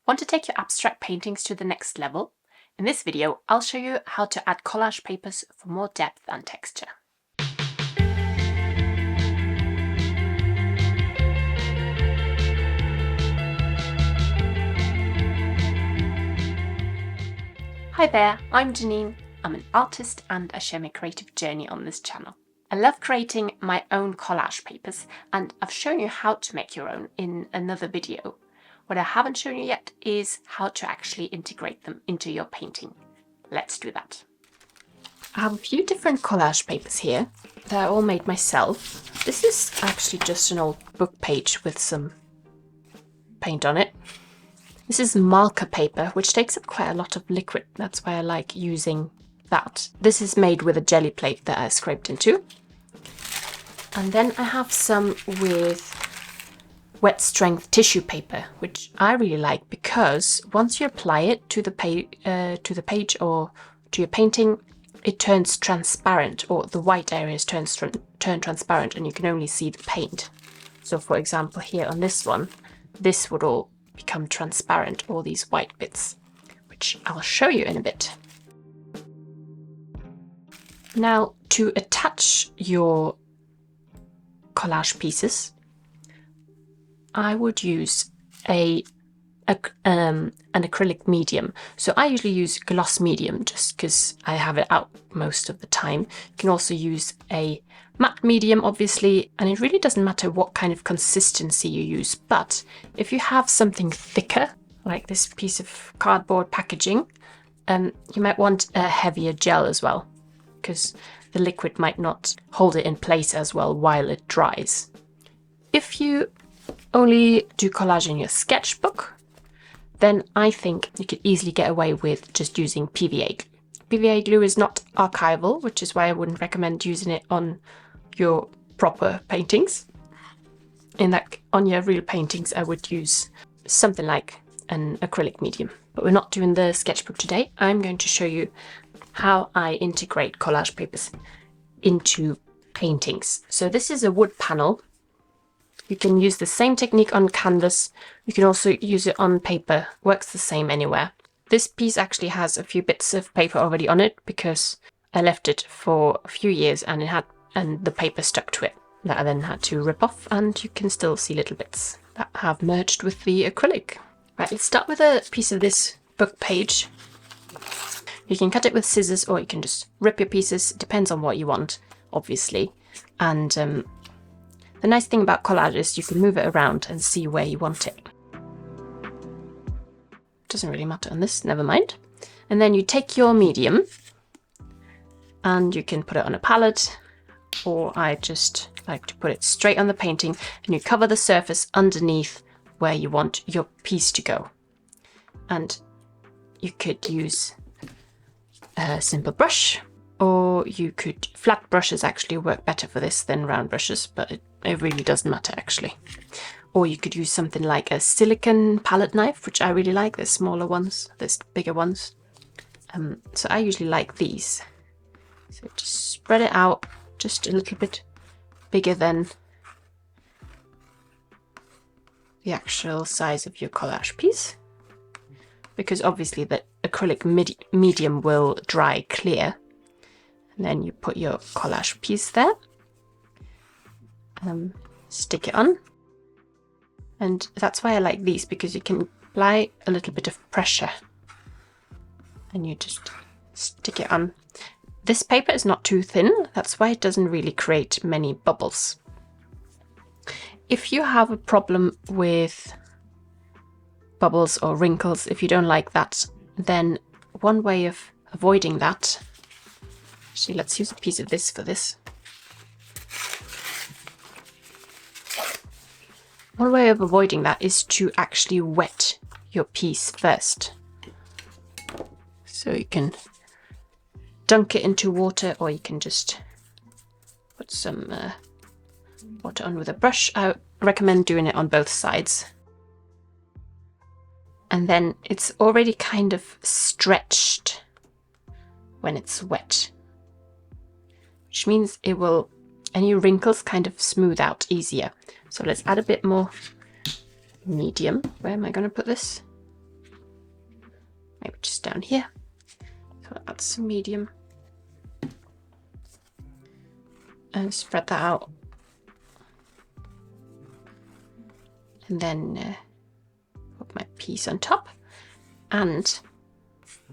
Want to take your abstract paintings to the next level? In this video, I'll show you how to add collage papers for more depth and texture. Hi there, I'm Janine. I'm an artist and I share my creative journey on this channel. I love creating my own collage papers, and I've shown you how to make your own in another video. What I haven't shown you yet is how to actually integrate them into your painting. Let's do that. I have a few different collage papers here. They're all made myself. This is actually just an old book page with some paint on it. This is marker paper, which takes up quite a lot of liquid. That's why I like using that. This is made with a jelly plate that I scraped into. And then I have some with wet strength tissue paper, which I really like because once you apply it to the page or to your painting, it turns transparent, or the white areas turn transparent, and you can only see the paint. So for example, here on this one, this would all become transparent, all these white bits, which I'll show you in a bit. Now, to attach your collage pieces, I would use an acrylic medium. So I usually use gloss medium just because I have it out most of the time. You can also use a matte medium, obviously, and it really doesn't matter what kind of consistency you use. But if you have something thicker, like this piece of cardboard packaging, you might want a heavier gel as well, because the liquid might not hold it in place as well while it dries. If you only do collage in your sketchbook, then I think you could easily get away with just using PVA glue. PVA glue is not archival, which is why I wouldn't recommend using it on your proper paintings. On your real paintings, I would use something like an acrylic medium. But we're not doing the sketchbook today. I'm going to show you how I integrate collage papers into paintings. So this is a wood panel. You can use the same technique on canvas. You can also use it on paper. Works the same anywhere. This piece actually has a few bits of paper already on it because I left it for a few years and the paper stuck to it that I then had to rip off, and you can still see little bits that have merged with the acrylic. Right, let's start with a piece of this book page. You can cut it with scissors or you can just rip your pieces. It depends on what you want, obviously. And the nice thing about collage is you can move it around and see where you want it. Doesn't really matter on this, never mind. And then you take your medium and you can put it on a palette, or I just like to put it straight on the painting, and you cover the surface underneath where you want your piece to go. And you could use a simple brush, or you could, flat brushes actually work better for this than round brushes, but it really doesn't matter actually. Or you could use something like a silicone palette knife, which I really like. There's smaller ones, there's bigger ones. So I usually like these. So just spread it out just a little bit bigger than the actual size of your collage piece, because obviously the acrylic medium will dry clear. And then you put your collage piece there, stick it on. And that's why I like these, because you can apply a little bit of pressure and you just stick it on. This paper is not too thin, that's why it doesn't really create many bubbles. If you have a problem with bubbles or wrinkles, if you don't like that, then one way of avoiding that, actually let's use a piece of this for this. One way of avoiding that is to actually wet your piece first. So you can dunk it into water, or you can just put some water on with a brush. I recommend doing it on both sides. And then it's already kind of stretched when it's wet, which means it will, any wrinkles kind of smooth out easier. So let's add a bit more medium. Where am I going to put this? maybe just down here. So I'll add some medium and spread that out. And then put my piece on top. And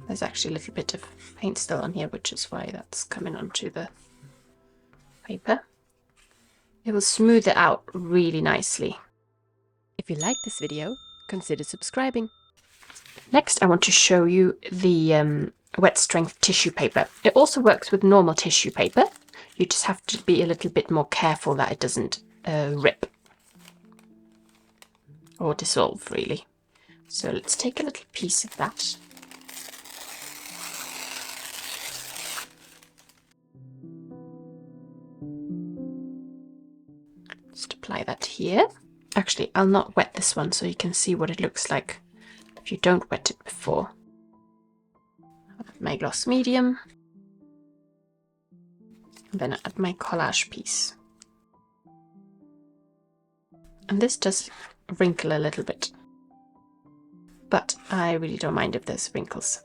there's actually a little bit of paint still on here, which is why that's coming onto the paper. It will smooth it out really nicely. If you like this video, consider subscribing. Next, I want to show you the wet strength tissue paper. It also works with normal tissue paper. You just have to be a little bit more careful that it doesn't rip or dissolve, really. So let's take a little piece of that. Just apply that here. Actually, I'll not wet this one so you can see what it looks like if you don't wet it before. I'll add my gloss medium. And then I add my collage piece. And this does wrinkle a little bit, but I really don't mind if there's wrinkles.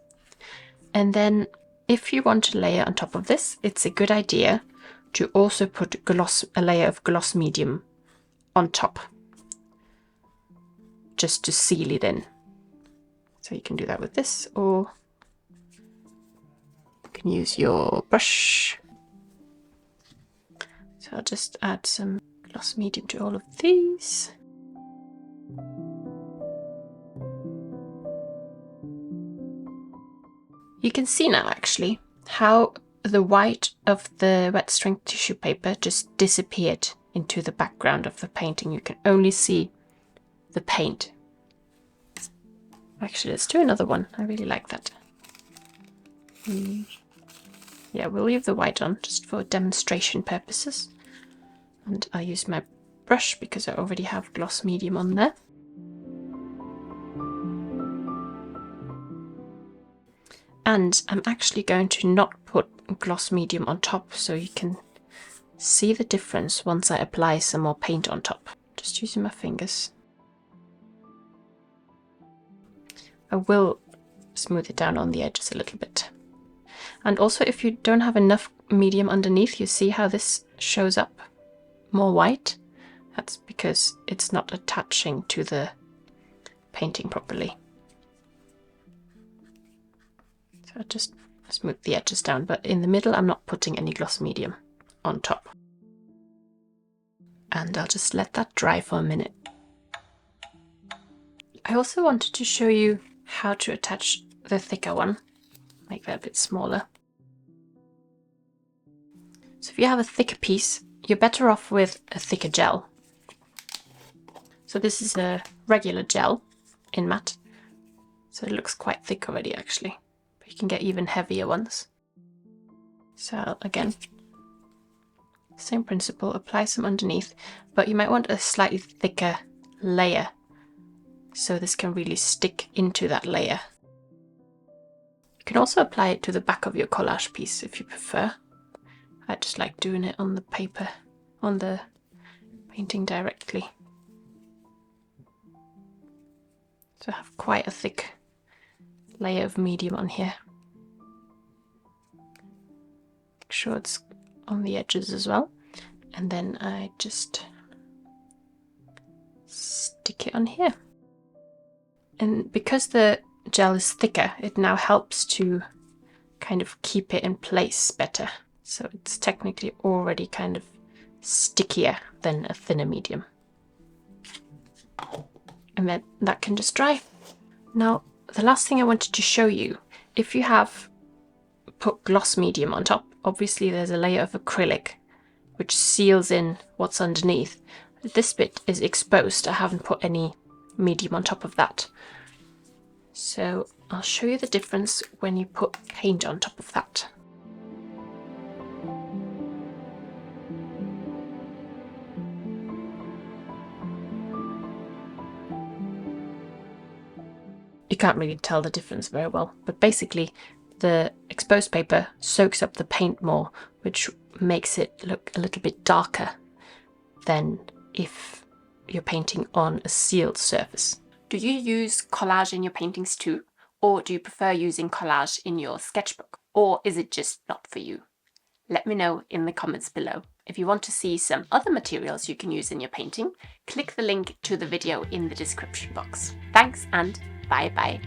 And then if you want to layer on top of this, it's a good idea to also put a layer of gloss medium on top, just to seal it in. So you can do that with this, or you can use your brush. So I'll just add some gloss medium to all of these. You can see now actually how the white of the wet strength tissue paper just disappeared into the background of the painting. You can only see the paint. Actually, let's do another one. I really like that. Yeah, we'll leave the white on just for demonstration purposes. And I'll use my brush because I already have gloss medium on there. And I'm actually going to not put gloss medium on top so you can see the difference once I apply some more paint on top. Just using my fingers. I will smooth it down on the edges a little bit. And also, if you don't have enough medium underneath, you see how this shows up more white? That's because it's not attaching to the painting properly. So I just smooth the edges down, but in the middle I'm not putting any gloss medium on top. And I'll just let that dry for a minute. I also wanted to show you how to attach the thicker one, make that a bit smaller. So if you have a thicker piece, you're better off with a thicker gel. So this is a regular gel in matte, so it looks quite thick already actually. You can get even heavier ones. So again, same principle, apply some underneath, but you might want a slightly thicker layer so this can really stick into that layer. You can also apply it to the back of your collage piece if you prefer. I just like doing it on the paper, on the painting directly. So I have quite a thick layer of medium on here. Make sure it's on the edges as well. And then I just stick it on here. And because the gel is thicker, it now helps to kind of keep it in place better. So it's technically already kind of stickier than a thinner medium. And then that can just dry. Now, the last thing I wanted to show you, if you have put gloss medium on top, obviously there's a layer of acrylic which seals in what's underneath. This bit is exposed. I haven't put any medium on top of that. So I'll show you the difference when you put paint on top of that. You can't really tell the difference very well, but basically the exposed paper soaks up the paint more, which makes it look a little bit darker than if you're painting on a sealed surface. Do you use collage in your paintings too? Or do you prefer using collage in your sketchbook? Or is it just not for you? Let me know in the comments below. If you want to see some other materials you can use in your painting, click the link to the video in the description box. Thanks and bye bye.